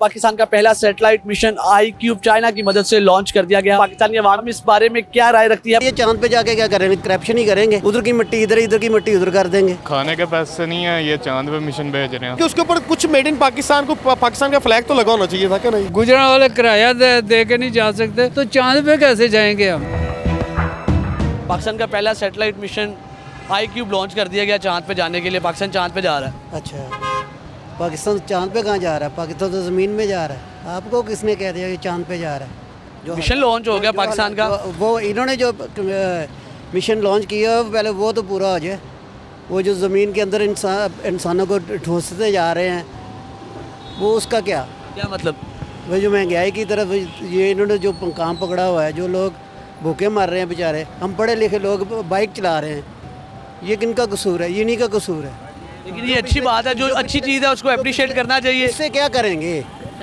पाकिस्तान का पहला satellite mission iCube China की मदद से लॉन्च कर दिया गया। पाकिस्तान की आवाम इस बारे में क्या राय रखती है? ये चांद पे जाके क्या करेंगे? करप्शन ही करेंगे, उधर की मिट्टी इधर, इधर की मिट्टी उधर कर देंगे। खाने के पैसे नहीं है, ये चांद पे मिशन भेज रहे हैं कि उसके ऊपर कुछ मेड इन पाकिस्तान को पाकिस्तान का फ्लैग तो लगा होना चाहिए था क्या? नहीं, गुजरात वाले किराया दे के नहीं जा सकते तो चांद पे कैसे जाएंगे हम? पाकिस्तान का पहला सैटेलाइट मिशन iCube लॉन्च कर दिया गया चांद पे जाने के लिए। पाकिस्तान चांद पे जा रहा है। अच्छा, पाकिस्तान चांद पे कहाँ जा रहा है? पाकिस्तान तो ज़मीन में जा रहा है। आपको किसने कह दिया कि चांद पे जा रहा है? जो मिशन लॉन्च हो गया पाकिस्तान का, वो इन्होंने जो मिशन लॉन्च किया पहले वो तो पूरा हो जाए। वो जो ज़मीन के अंदर इंसानों को ठूंसते जा रहे हैं, वो उसका क्या मतलब? वो जो महंगाई की तरफ ये इन्होंने जो काम पकड़ा हुआ है, जो लोग भूखे मर रहे हैं बेचारे, हम पढ़े लिखे लोग बाइक चला रहे हैं, ये किनका कसूर है? ये इन्हीं का कसूर है। लेकिन ये अच्छी बात है, जो अच्छी चीज़ है उसको अप्रिशिएट करना चाहिए। इससे क्या करेंगे?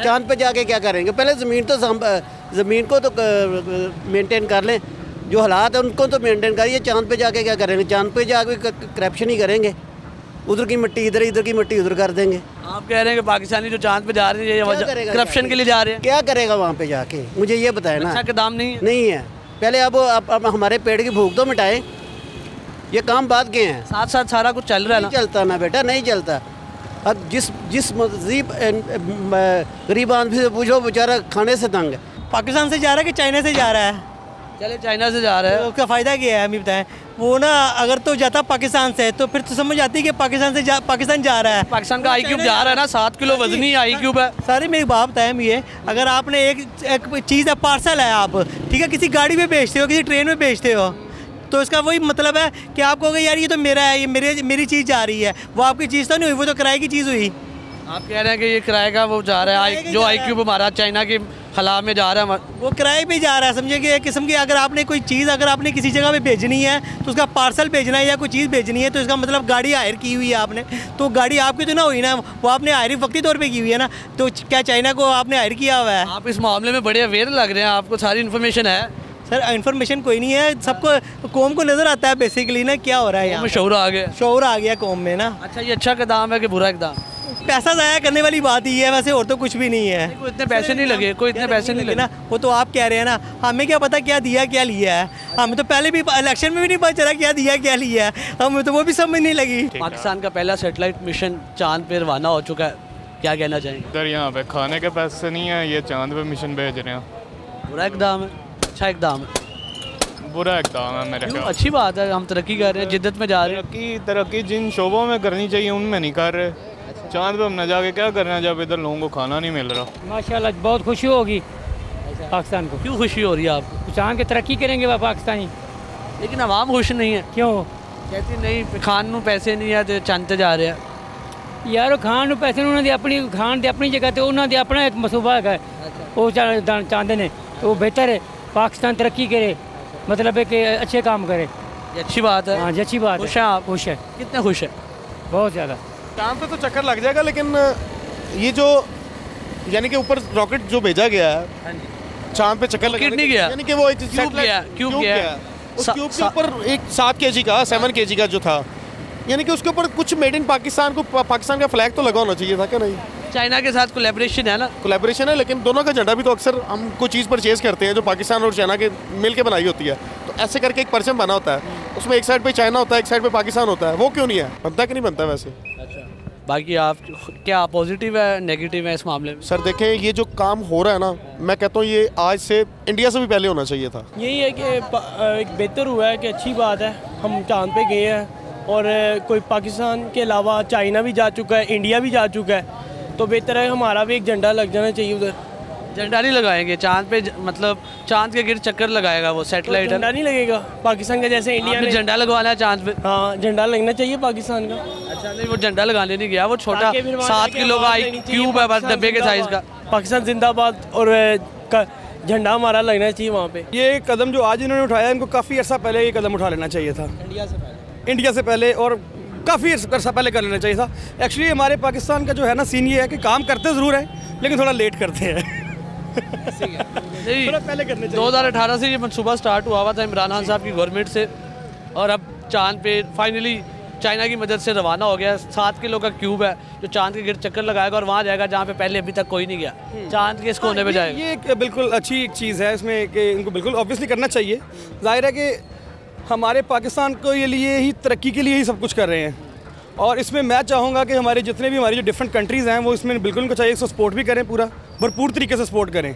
चांद पे जाके क्या करेंगे? पहले ज़मीन को तो मेंटेन कर लें, जो हालात है उनको तो मेंटेन करिए। चांद पे जाके क्या करेंगे? चांद पे जाके करप्शन ही करेंगे, उधर की मिट्टी इधर, इधर की मिट्टी उधर कर देंगे। आप कह रहे हैं कि पाकिस्तानी जो चांद पे जा रहे हैं करप्शन के लिए जा रहे हैं? क्या करेगा वहाँ पे जाके? मुझे ये बताए ना। अच्छा के दाम नहीं है। पहले अब हमारे पेड़ की भूख तो मिटाए, ये काम बात के हैं। साथ साथ सारा कुछ चल रहा है ना? नहीं चलता ना बेटा, नहीं चलता। अब जिस गरीब आदमी से पूछो, बेचारा खाने से तंग है। पाकिस्तान से जा रहा है कि चाइना से जा रहा है? चले चाइना से जा रहा है। तो उसका फ़ायदा क्या है हमें बताएं? वो ना अगर तो जाता पाकिस्तान से तो फिर तो समझ आती है कि पाकिस्तान जा रहा है। पाकिस्तान का iCube जा रहा है ना, 7 किलो वजनी iCube है। सारी मेरी बात बताएं ये, अगर आपने एक चीज़ है, पार्सल है, आप ठीक है किसी गाड़ी में बेचते हो, किसी ट्रेन में बेचते हो, तो इसका वही मतलब है कि आप कहोगे यार ये तो मेरा है, ये मेरी चीज़ जा रही है। वो आपकी चीज़ तो नहीं हुई, वो तो किराए की चीज़ हुई। आप कह रहे हैं कि ये किराए का वो जा रहा है, जो iCube हमारा चाइना के खला में जा रहा है, वो किराए पे जा रहा है। समझे कि एक किस्म की अगर आपने कोई चीज़ अगर आपने किसी जगह पे भेजनी है तो उसका पार्सल भेजना है या कोई चीज़ भेजनी है, तो इसका मतलब गाड़ी हायर की हुई है आपने, तो गाड़ी आपकी तो ना हुई ना, वो आपने हायर वक्ती तौर पे की हुई है ना। तो क्या चाइना को आपने हायर किया हुआ है? आप इस मामले में बड़े अवेयर लग रहे हैं, आपको सारी इन्फॉर्मेशन है। सर इन्फॉर्मेशन कोई नहीं है, सबको कौम को नज़र आता है बेसिकली ना क्या हो रहा है यहाँ। शौर आ गया, शौर आ गया कौम में ना। अच्छा, ये अच्छा इक़दाम है कि बुरा इक़दाम? पैसा ज़ाया करने वाली बात ही है, वैसे और तो कुछ भी नहीं है। कोई इतने पैसे नहीं लगे, कोई इतने पैसे नहीं लगे ना। वो तो आप कह रहे हैं ना, हमें क्या पता क्या दिया क्या लिया है। हमें तो पहले भी इलेक्शन में भी नहीं पता चला क्या दिया क्या लिया है, हमें तो वो भी समझ नहीं लगी। पाकिस्तान का पहला सैटेलाइट मिशन चांद पे रवाना हो चुका है, क्या कहना चाहेंगे? इधर यहाँ पे खाने के पैसे नहीं है, ये चांद पे मिशन भेज रहे हैं। बुरा इक़दाम है? अच्छा इक़दाम है? बुरा इक़दाम है मेरे ख्याल। अच्छी बात है, हम तरक्की कर रहे हैं, जिद्दत में जा रहे हैं। तरक्की जिन शोबों में करनी चाहिए उनमें नहीं कर रहे। चांद पे हम न जाके क्या करना है जब इधर लोगों को खाना नहीं मिल रहा। माशाल्लाह बहुत खुशी होगी पाकिस्तान को। क्यों खुशी हो रही है आपको? चांद की तरक्की करेंगे वह पाकिस्तानी। लेकिन आवाम खुश नहीं है। क्यों? कहती नहीं खान नू पैसे नहीं है तो चांद ते जा रहे हैं। यार खान पैसे उन्होंने अपनी खान दे अपनी जगह तो उन्होंने अपना एक मसूबा है, वो चाहते हैं तो बेहतर है पाकिस्तान तरक्की करे, मतलब है कि अच्छे काम करे। ये अच्छी बात है। हाँ जी, अच्छी बात है। खुश है आप? खुश है। कितने खुश है? बहुत ज़्यादा। चांद पे तो चक्कर लग जाएगा, लेकिन ये जो यानी कि ऊपर रॉकेट जो भेजा गया है चांद पे चक्कर लगा नहीं गया, यानी कि वो क्यूब गया उस क्यूब के ऊपर एक 7 kg का 7 kg का जो था, यानी कि उसके ऊपर कुछ मेड इन पाकिस्तान को पाकिस्तान का फ्लैग तो लगा होना चाहिए था क्या? नहीं, चाइना के साथ कोलैबोरेशन है ना? कोलैबोरेशन है, लेकिन दोनों का झंडा भी तो अक्सर हम कोई चीज़ परचेज़ करते हैं जो पाकिस्तान और चाइना के मिल के बनाई होती है, तो ऐसे करके एक परचम बना होता है, उसमें एक साइड पे चाइना होता है, एक साइड पे पाकिस्तान होता है। वो क्यों नहीं है? बनता कि नहीं बनता वैसे? अच्छा, बाकी आप क्या पॉजिटिव है नेगेटिव है इस मामले में? सर देखें, ये जो काम हो रहा है ना, मैं कहता हूँ ये आज से इंडिया से भी पहले होना चाहिए था। यही है कि एक बेहतर हुआ है कि अच्छी बात है, हम चांद पे गए हैं और कोई पाकिस्तान के अलावा चाइना भी जा चुका है, इंडिया भी जा चुका है, तो बेहतर है हमारा भी एक झंडा लग जाना चाहिए उधर। झंडा नहीं लगाएंगे चांद पे, मतलब चांद के गिर्द चक्कर लगाएगा वो सैटेलाइट? झंडा नहीं लगेगा पाकिस्तान का, जैसे इंडिया ने झंडा लगवाना है चांद पे। हाँ, झंडा लगना चाहिए पाकिस्तान का। अच्छा, नहीं वो झंडा लगाने नहीं गया, वो छोटा 7 किलो का iCube है बस, डब्बे के साइज का। पाकिस्तान जिंदाबाद और झंडा हमारा लगना चाहिए वहाँ पे। ये कदम जो आज इन्होंने उठाया, इनको काफ़ी अर्सा पहले ये कदम उठा लेना चाहिए था। इंडिया से पहले और काफ़ी अर्सा पहले कर लेना चाहिए था। एक्चुअली हमारे पाकिस्तान का जो है ना सीन ये है कि काम करते ज़रूर है लेकिन थोड़ा लेट करते हैं। थोड़ा पहले करने चाहिए। 2018 से ये मनसूबा स्टार्ट हुआ था इमरान खान साहब की गवर्नमेंट से, और अब चांद पे फाइनली चाइना की मदद से रवाना हो गया। 7 किलो का क्यूब है जो चांद के गिर्द चक्कर लगाएगा और वहाँ जाएगा जहाँ पे पहले अभी तक कोई नहीं गया, चांद के इस कोने पे जाएगा। ये एक बिल्कुल अच्छी एक चीज़ है इसमें कि इनको बिल्कुल ऑब्वियसली करना चाहिए। जाहिर है कि हमारे पाकिस्तान को ये लिए ही तरक्की के लिए ही सब कुछ कर रहे हैं, और इसमें मैं चाहूँगा कि हमारे जितने भी हमारी जो डिफरेंट कंट्रीज़ हैं वो इसमें बिल्कुल उनको चाहिए इसको सपोर्ट भी करें, पूरा भरपूर तरीके से सपोर्ट करें।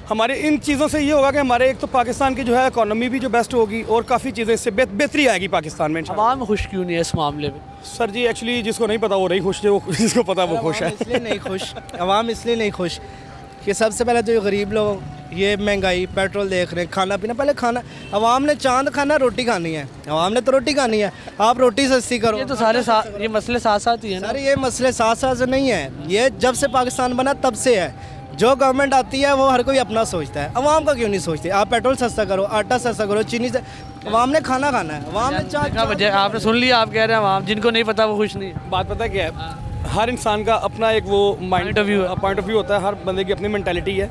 हमारे इन चीज़ों से ये होगा कि हमारे एक तो पाकिस्तान की जो है इकॉनमी भी जो बेस्ट होगी और काफ़ी चीज़ें इससे बेहतरी आएगी पाकिस्तान में। आवाम खुश क्यों नहीं है इस मामले में? सर जी एक्चुअली जिसको नहीं पता वो नहीं खुश, जो जिसको पता वो खुश है। इसलिए नहीं खुश, आवाम इसलिए नहीं खुश कि सबसे पहले तो गरीब लोग ये महंगाई, पेट्रोल देख रहे हैं, खाना पीना, पहले खाना, आवाम ने चांद खाना, रोटी खानी है, आवाम ने तो रोटी खानी है, आप रोटी सस्ती करो। ये तो सारे ये मसले साथ साथ ही है ना? सर ये मसले साथ साथ से नहीं है, ये जब से पाकिस्तान बना तब से है। जो गवर्नमेंट आती है वो हर कोई अपना सोचता है, आवाम का क्यों नहीं सोचते? आप पेट्रोल सस्ता करो, आटा सस्ता करो, चीनी से, आवाम ने खाना खाना है, आवाम ने आपने सुन लिया, आप कह रहे हैं आवाम जिनको नहीं पता वो खुश नहीं है। बात पता क्या है, हर इंसान का अपना एक वो पॉइंट ऑफ व्यू होता है, हर बंदे की अपनी मेंटालिटी है।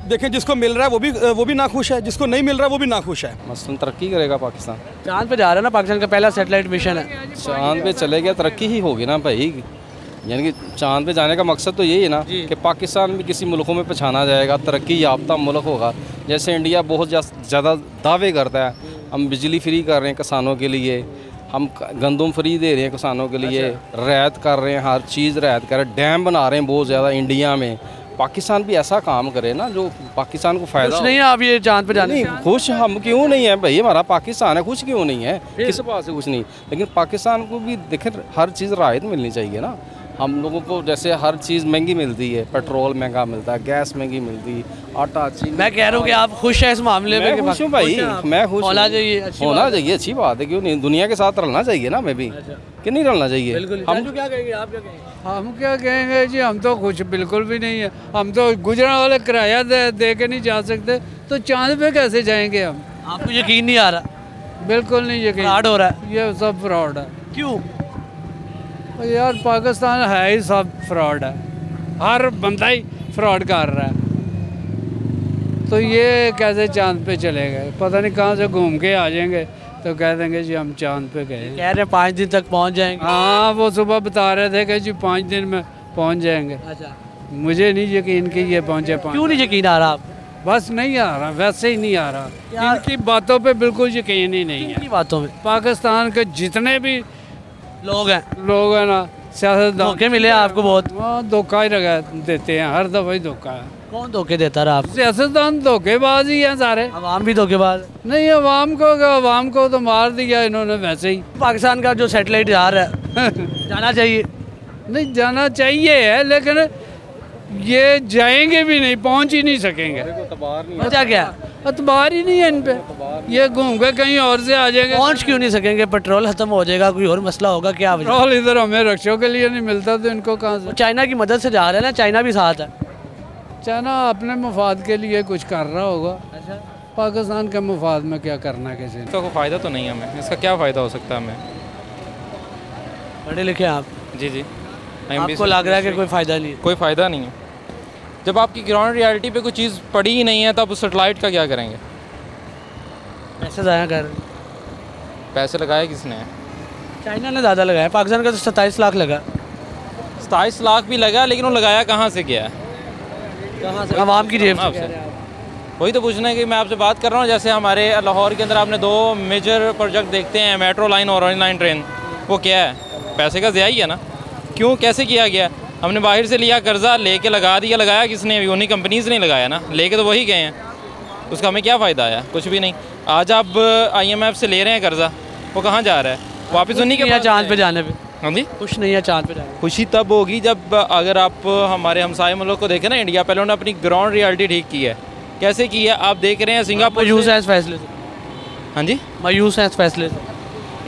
देखें जिसको मिल रहा है वो भी नाखुश है, जिसको नहीं मिल रहा है वो भी नाखुश है। मसलन तरक्की करेगा पाकिस्तान। चांद पे जा रहा है ना, पाकिस्तान का पहला सैटेलाइट मिशन है। चांद पे चले गया तरक्की ही होगी ना भाई, यानी कि चांद पे जाने का मकसद तो यही है ना कि पाकिस्तान भी किसी मुल्कों में पहचाना जाएगा, तरक्की याफ्ता मुल्क होगा। जैसे इंडिया बहुत ज़्यादा दावे करता है, हम बिजली फ्री कर रहे हैं किसानों के लिए, हम गंदम फ्री दे रहे हैं किसानों के लिए, रियायत कर रहे हैं, हर चीज़ रियायत कर रहे हैं, डैम बना रहे हैं बहुत ज़्यादा इंडिया में। पाकिस्तान भी ऐसा काम करे ना जो पाकिस्तान को फ़ायदा। नहीं है आप ये चांद पे जाने खुश हम क्यों नहीं है भाई, हमारा पाकिस्तान है, खुश क्यों नहीं है, किस बात से कुछ नहीं। लेकिन पाकिस्तान को भी देखें हर चीज़ राहत मिलनी चाहिए ना। हम लोगों को जैसे हर चीज़ महंगी मिलती है, पेट्रोल महंगा मिलता है, गैस महंगी मिलती है, आटा चीनी। मैं कह रहा हूँ कि आप खुश हैं इस मामले में? खुश हूँ भाई, मैं खुश होना चाहिए, अच्छी बात है, क्यों नहीं। दुनिया के साथ रलना चाहिए ना, मैं भी कि नहीं रलना चाहिए। हम क्या कहेंगे, आप क्या कहेंगे? हम क्या कहेंगे जी, हम तो खुश बिल्कुल भी नहीं है। हम तो गुजरने वाले किराया दे के नहीं जा सकते, तो चांद पे कैसे जाएंगे हम? आपको यकीन नहीं आ रहा? बिल्कुल नहीं यकीन, फ्रॉड हो रहा है, ये सब फ्रॉड है। क्यों यार पाकिस्तान है ही सब फ्रॉड है, हर बंदा ही फ्रॉड कर रहा है, तो ये कैसे चांद पे चले गए? पता नहीं कहाँ से घूम के आ जाएंगे तो कह देंगे जी हम चांद पे गए। कह रहे हैं 5 दिन तक पहुंच जाएंगे। हाँ वो सुबह बता रहे थे कि जी 5 दिन में पहुंच जाएंगे। अच्छा, मुझे नहीं यकीन कि ये पहुँचे। क्यों नहीं यकीन आ रहा आप? बस नहीं आ रहा, वैसे ही नहीं आ रहा, इनकी बातों पे बिल्कुल यकीन ही नहीं है। बातों में पाकिस्तान के जितने भी लोग हैं ना, सियासतदान धोखे मिले आपको बहुत? धोखा ही लगा देते हैं, हर दफ़ा ही धोखा है। कौन धोखे देता रहा आप? सियासतदान धोखेबाज ही हैं सारे। अवाम भी धोखेबाज नहीं, अवाम को तो मार दिया इन्होंने वैसे ही। पाकिस्तान का जो सैटेलाइट जा रहा है जाना चाहिए? नहीं जाना चाहिए है, लेकिन ये जाएंगे भी नहीं, पहुंच ही नहीं सकेंगे। वजह क्या? अतबार ही नहीं है इन पे, ये घूम के कहीं और से आ जाएंगे। पहुंच क्यों नहीं सकेंगे? पेट्रोल खत्म हो जाएगा, कोई और मसला होगा क्या? पेट्रोल इधर हमें रक्षों के लिए नहीं मिलता तो इनको कहाँ से? चाइना की मदद से जा रहे हैं ना, चाइना भी साथ है। चाइना अपने मफाद के लिए कुछ कर रहा होगा। अच्छा, पाकिस्तान के मफाद में क्या करना है किसी ने? इसका कोई फ़ायदा तो नहीं है हमें, इसका क्या फ़ायदा हो सकता है हमें? पढ़े लिखे आप? जी आपको लग रहा है कि कोई फ़ायदा नहीं है? कोई फ़ायदा नहीं है। जब आपकी ग्राउंड रियलिटी पे कोई चीज़ पड़ी ही नहीं है तो आप उस सेटेलाइट का क्या करेंगे? पैसे ज़ाया कर रहे हैं। पैसे लगाए किसने? चाइना ने ज़्यादा लगाया, पाकिस्तान का तो 27 लाख लगा। 27 लाख भी लगा, लेकिन वो लगाया कहाँ से गया? कहाँ से? आवाम की जेब से। वही तो पूछना है कि मैं आपसे बात कर रहा हूँ। जैसे हमारे लाहौर के अंदर आपने 2 मेजर प्रोजेक्ट देखते हैं, मेट्रो लाइन और ऑरेंज लाइन ट्रेन, वो क्या है? पैसे का ज़िया ही है ना। क्यों, कैसे किया गया? हमने बाहर से लिया कर्जा, लेके लगा दिया। लगाया किसने? उन्हीं कंपनीज़ ने लगाया ना, लेके तो वही गए हैं। उसका हमें क्या फ़ायदा आया? कुछ भी नहीं। आज आप IMF से ले रहे हैं कर्जा, वो कहाँ जा रहा है? वापस उन्हीं के चांद पे जाने पे। हाँ जी, खुश नहीं है चांद पे जाने। खुशी तब होगी जब अगर आप हमारे हमसाये मुल्क को देखें ना, इंडिया पहले उन्होंने अपनी ग्राउंड रियलिटी ठीक की है। कैसे की है? आप देख रहे हैं सिंगापुर मायूस है इस फैसले से। हाँ जी, मायूस है इस फैसले से।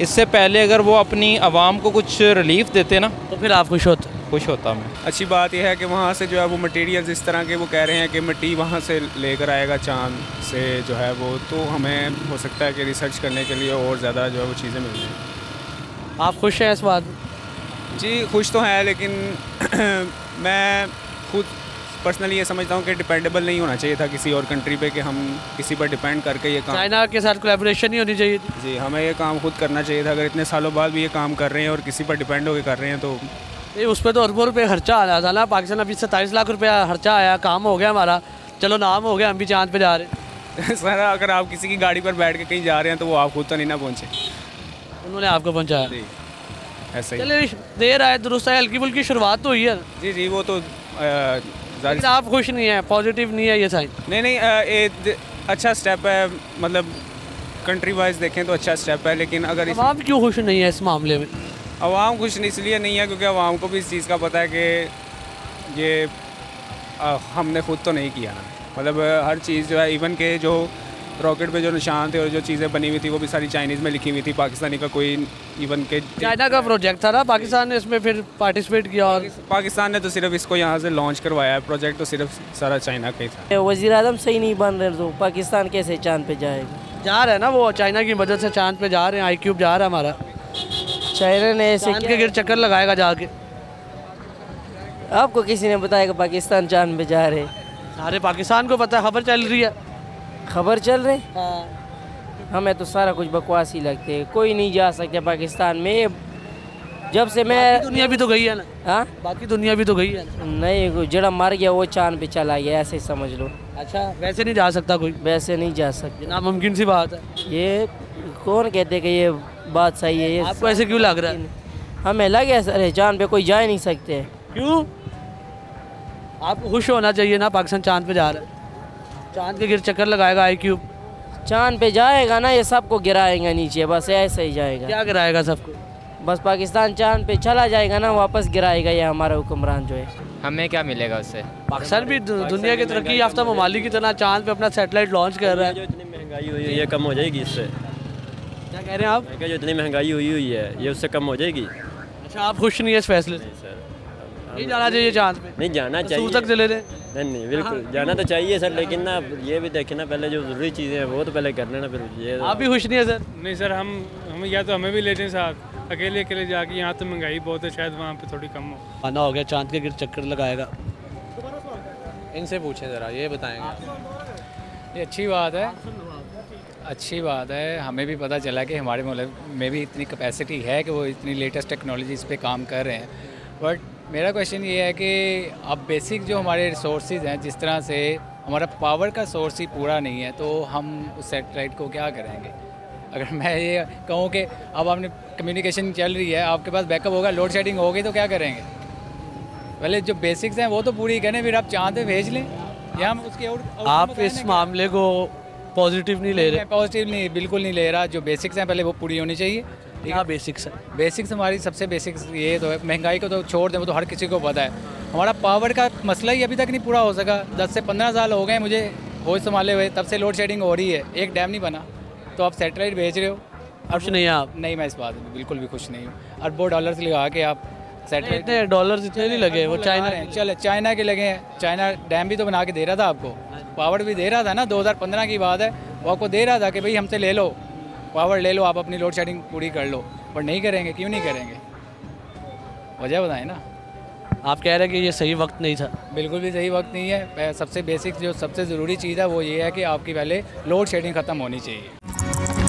इससे पहले अगर वो अपनी आवाम को कुछ रिलीफ देते ना तो फिर आप खुश होते? खुश होता मैं। अच्छी बात यह है कि वहाँ से जो है वो मटेरियल्स इस तरह के वो कह रहे हैं कि मिट्टी वहाँ से लेकर आएगा चांद से जो है वो, तो हमें हो सकता है कि रिसर्च करने के लिए और ज़्यादा जो है वो चीज़ें मिल जाएँ। आप खुश हैं इस बात में? जी खुश तो है, लेकिन मैं खुद पर्सनली ये समझता हूँ कि डिपेंडेबल नहीं होना चाहिए था किसी और कंट्री पे, कि हम किसी पर डिपेंड करके ये काम, चाइना के साथ कोलैबोरेशन नहीं होनी चाहिए थी। जी हमें ये काम खुद करना चाहिए था। अगर इतने सालों बाद भी ये काम कर रहे हैं और किसी पर डिपेंड होकर कर रहे हैं तो नहीं, उस पर तो अरबों रुपये खर्चा आया था ना। पाकिस्तान अभी 27 लाख रुपया खर्चा आया, काम हो गया हमारा, चलो नाम हो गया, हम भी चाँद पे जा रहे हैं। सर अगर आप किसी की गाड़ी पर बैठ के कहीं जा रहे हैं तो वो आप खुद तो नहीं ना पहुँचे, उन्होंने आपको पहुँचाया। जी ऐसे ही। चलिए देर आए दुरुस्त है, हल्की फुल्की शुरुआत तो हुई है। जी जी वो तो लेकिन आप खुश नहीं है, पॉजिटिव नहीं है ये साइन? नहीं अच्छा स्टेप है, मतलब कंट्री वाइज देखें तो अच्छा स्टेप है। लेकिन अगर आवाम क्यों खुश नहीं है इस मामले में? आवाम खुश इसलिए नहीं है क्योंकि आवाम को भी इस चीज़ का पता है कि ये हमने खुद तो नहीं किया ना। मतलब हर चीज़ जो है, इवन के जो रॉकेट पे जो निशान थे और जो चीज़ें बनी हुई थी वो भी सारी चाइनीज़ में लिखी हुई थी, पाकिस्तानी का कोई इवन के चाइना का प्रोजेक्ट था ना, पाकिस्तान ने इसमें फिर पार्टिसिपेट किया और पाकिस्तान ने तो सिर्फ इसको यहाँ से लॉन्च करवाया है। प्रोजेक्ट तो सिर्फ सारा चाइना का ही था। वज़ीर आज़म सही नहीं बन रहे तो पाकिस्तान कैसे चांद पे जाएगा? जा रहे हैं ना वो, चाइना की मदद से चांद पे जा रहे हैं। iCube जा रहा है हमारा, चाइना ने ऐसे चांद के गिर चक्कर लगाएगा जाके। आपको किसी ने बताया कि पाकिस्तान चांद पे जा रहे? सारे पाकिस्तान को पता है, खबर चल रही है। खबर चल रही? हमें तो सारा कुछ बकवास ही लगते है, कोई नहीं जा सकता पाकिस्तान में। जब से मैं दुनिया भी तो गई है ना। हाँ बाकी दुनिया भी तो गई है ना। नहीं, जड़ा मर गया वो चांद पे चला गया, ऐसे ही समझ लो। अच्छा, वैसे नहीं जा सकता कोई? वैसे नहीं जा सकते, नामुमकिन सी बात है। ये कौन कहते कि ये बात सही है? ये आपको ऐसे क्यों लग रहा है? हमें लगे सर चांद पे कोई जा ही नहीं सकते। क्यों? आपको खुश होना चाहिए ना, पाकिस्तान चांद पे जा रहा है। चांद के गिर चक्कर लगाएगा iCube। चांद पे जाएगा ना, ये सबको गिराएगा नीचे, बस ऐसे ही जाएगा। क्या गिराएगा सबको? बस पाकिस्तान चांद पे चला जाएगा ना, वापस गिराएगा ये हमारा हुक्मरान जो है। हमें क्या मिलेगा उससे? पाकिस्तान भी दुनिया के तरक्की याफ्ता ममालिक की तरह चांद पे अपना सैटेलाइट लॉन्च कर रहा है। जो इतनी महंगाई हुई है ये कम हो जाएगी इससे? क्या कह रहे हैं आप? जो इतनी महंगाई हुई है ये उससे कम हो जाएगी। अच्छा, आप खुश नहीं है इस फैसले से? सर नहीं जाना चाहिए चांद पे? नहीं जाना चाहिए। तक चले रहे? नहीं बिल्कुल जाना तो चाहिए सर, लेकिन ना ये भी देखें ना, पहले जो ज़रूरी चीज़ें हैं वो तो पहले कर लेना, फिर ये। आप भी खुश नहीं है सर? नहीं सर, हम या तो हमें भी ले जाएं साथ, अकेले जाके। यहाँ तो महंगाई बहुत है, शायद वहाँ पे थोड़ी कम हो। आना हो गया, चांद के गिर चक्कर लगाएगा। इनसे पूछें ज़रा, ये बताएंगे। ये अच्छी बात है, अच्छी बात है। हमें भी पता चला कि हमारे मुल्क में भी इतनी कैपेसिटी है कि वो इतनी लेटेस्ट टेक्नोलॉजीज़ पे काम कर रहे हैं। बट मेरा क्वेश्चन ये है कि अब बेसिक जो हमारे रिसोर्सेज हैं, जिस तरह से हमारा पावर का सोर्स ही पूरा नहीं है, तो हम उस सैटेलाइट को क्या करेंगे? अगर मैं ये कहूँ कि अब आपने कम्युनिकेशन चल रही है, आपके पास बैकअप होगा, लोड शेडिंग होगी तो क्या करेंगे? पहले जो बेसिक्स हैं वो तो पूरी करें, फिर आप चांद पे भेज लें या हम उसके और आप इस मामले को पॉजिटिव नहीं ले रहे? पॉजिटिव नहीं, बिल्कुल नहीं ले रहा। जो बेसिक्स हैं पहले वो पूरी होनी चाहिए। क्या बेसिक्स है? बेसिक्स हमारी सबसे बेसिक्स ये तो है, महंगाई को तो छोड़ दें, वो तो हर किसी को पता है। हमारा पावर का मसला ही अभी तक नहीं पूरा हो सका। 10 से 15 साल हो गए मुझे होश संभाले हुए, तब से लोड शेडिंग हो रही है, एक डैम नहीं बना। तो आप सैटेलाइट भेज रहे हो, खुश नहीं है आप? नहीं, मैं इस बात में बिल्कुल भी खुश नहीं हूँ। अरबों डॉलर्स लगा के आप सैटेलाइट, इतने डॉलर्स इतने नहीं लगे, वो चाइना चले चाइना के लगे हैं। चाइना डैम भी तो बना के दे रहा था आपको, पावर भी दे रहा था ना। 2015 की बात है, वो आपको दे रहा था कि भाई हमसे ले लो, पावर ले लो, आप अपनी लोड शेडिंग पूरी कर लो। पर नहीं करेंगे, क्यों नहीं करेंगे? वजह बताएं ना। आप कह रहे हैं कि ये सही वक्त नहीं था? बिल्कुल भी सही वक्त नहीं है। सबसे बेसिक जो सबसे ज़रूरी चीज़ है वो ये है कि आपकी पहले लोड शेडिंग ख़त्म होनी चाहिए।